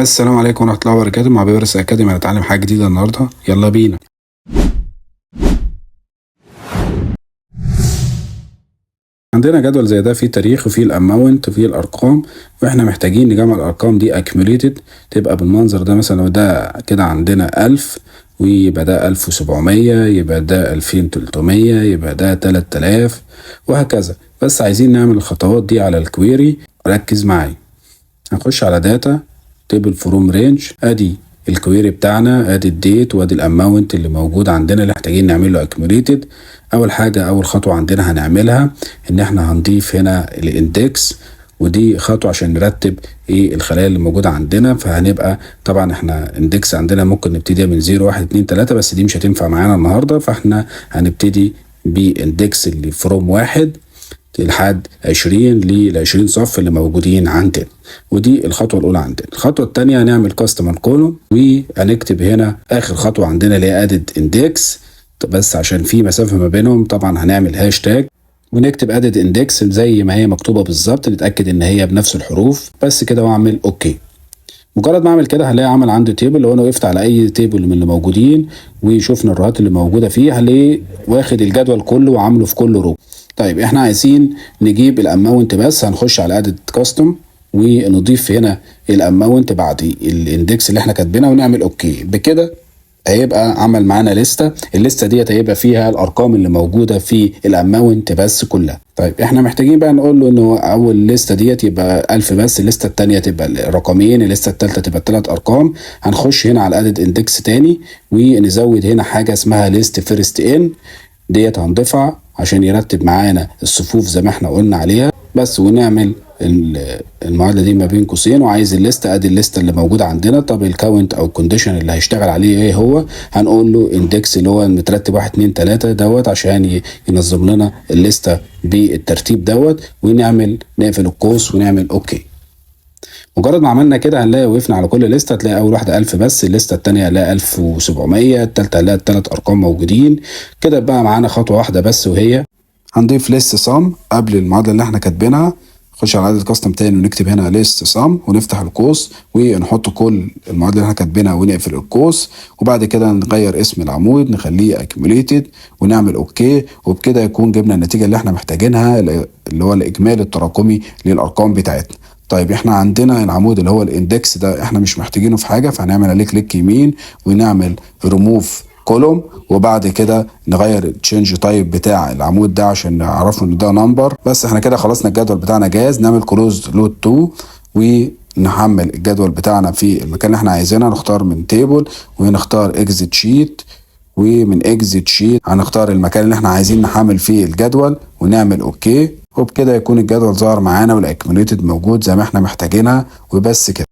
السلام عليكم ورحمة الله وبركاته. مع بيبرس أكاديمي هنتعلم حاجة جديدة النهاردة، يلا بينا. عندنا جدول زي ده فيه تاريخ وفيه الاماونت وفيه الارقام، واحنا محتاجين نجمع الارقام دي accumulated تبقى بالمنظر ده. مثلا لو ده كده عندنا 1000، ويبقى ده 1700، يبقى ده 2300، يبقى ده 3000 وهكذا. بس عايزين نعمل الخطوات دي على الكويري، ركز معايا. هنخش على داتا تيبل فروم رينج، ادي الكويري بتاعنا، ادي الديت وادي الاماونت اللي موجود عندنا اللي محتاجين نعمل له اكيوميليتد. اول حاجه اول خطوه عندنا هنعملها ان احنا هنضيف هنا الاندكس، ودي خطوه عشان نرتب ايه الخلايا اللي موجوده عندنا. فهنبقى طبعا احنا اندكس عندنا ممكن نبتدي من 0 1 2 3، بس دي مش هتنفع معانا النهارده. فاحنا هنبتدي باندكس اللي فروم 1 لحد 20 لل20 صف اللي موجودين عندنا، ودي الخطوه الاولى عندنا. الخطوه الثانيه هنعمل كاستمر كولوم، وهنكتب هنا اخر خطوه عندنا اللي هي ادد اندكس، بس عشان في مسافه ما بينهم طبعا هنعمل هاشتاج ونكتب ادد اندكس زي ما هي مكتوبه بالظبط، نتاكد ان هي بنفس الحروف بس كده، واعمل اوكي. مجرد ما اعمل كده هلاقي عمل عندي تيبل. لو انا وقفت على اي تيبل من اللي موجودين وشوفنا الروات اللي موجوده فيه، هلاقي واخد الجدول كله وعامله في كل رو. طيب احنا عايزين نجيب الاماونت، بس هنخش على ادد كاستم ونضيف هنا الاماونت بعد الاندكس اللي احنا كاتبينها ونعمل اوكي. بكده هيبقى عمل معانا لستة. الليستة ديت هيبقى فيها الارقام اللي موجودة في الاماونت بس كلها. طيب احنا محتاجين بقى نقول له انه اول لستة ديت يبقى 1000 بس، الليستة التانية تبقى رقمين، الليستة التالتة تبقى 3 ارقام. هنخش هنا على ادد اندكس تاني ونزود هنا حاجة اسمها ليست فيرست ان، ديت هنضيفها عشان يرتب معانا الصفوف زي ما احنا قلنا عليها بس. ونعمل المعادله دي ما بين قوسين، وعايز الليسته، ادي الليسته اللي موجوده عندنا. طب الكاونت او الكونديشن اللي هيشتغل عليه ايه هو؟ هنقول له اندكس اللي هو مترتب 1 2 3 دوت عشان ينظم لنا الليسته بالترتيب دوت. ونعمل نقفل القوس ونعمل اوكي. مجرد ما عملنا كده هنلاقي وقفنا على كل ليسته، هتلاقي اول واحده 1000 بس، الليسته الثانيه هنلاقي 1700، الثالثه هنلاقي الثلاث ارقام موجودين. كده بقى معانا خطوه واحده بس، وهي هنضيف ليست سام قبل المعادله اللي احنا كاتبينها. نخش على عدد كاستم تاني ونكتب هنا ليست سام ونفتح القوس ونحط كل المعادله اللي احنا كاتبينها ونقفل القوس. وبعد كده نغير اسم العمود نخليه accumulated ونعمل اوكي. وبكده يكون جبنا النتيجه اللي احنا محتاجينها، اللي هو الاجمالي التراكمي للارقام بتاعتنا. طيب احنا عندنا العمود اللي هو الاندكس ده احنا مش محتاجينه في حاجه، فهنعمل عليه كليك يمين ونعمل ريموف كولوم، وبعد كده نغير التشينج تايب بتاع العمود ده عشان نعرفه ان ده نمبر. بس احنا كده خلصنا الجدول بتاعنا جاهز. نعمل كلوز لود 2 ونحمل الجدول بتاعنا في المكان اللي احنا عايزينه. نختار من تيبل ونختار اكزيت شيت، ومن اكزيت شيت هنختار المكان اللي احنا عايزين نحمل فيه الجدول ونعمل اوكي. وبكده يكون الجدول ظهر معانا والاكيوميليتد موجود زي ما احنا محتاجينها، وبس كده.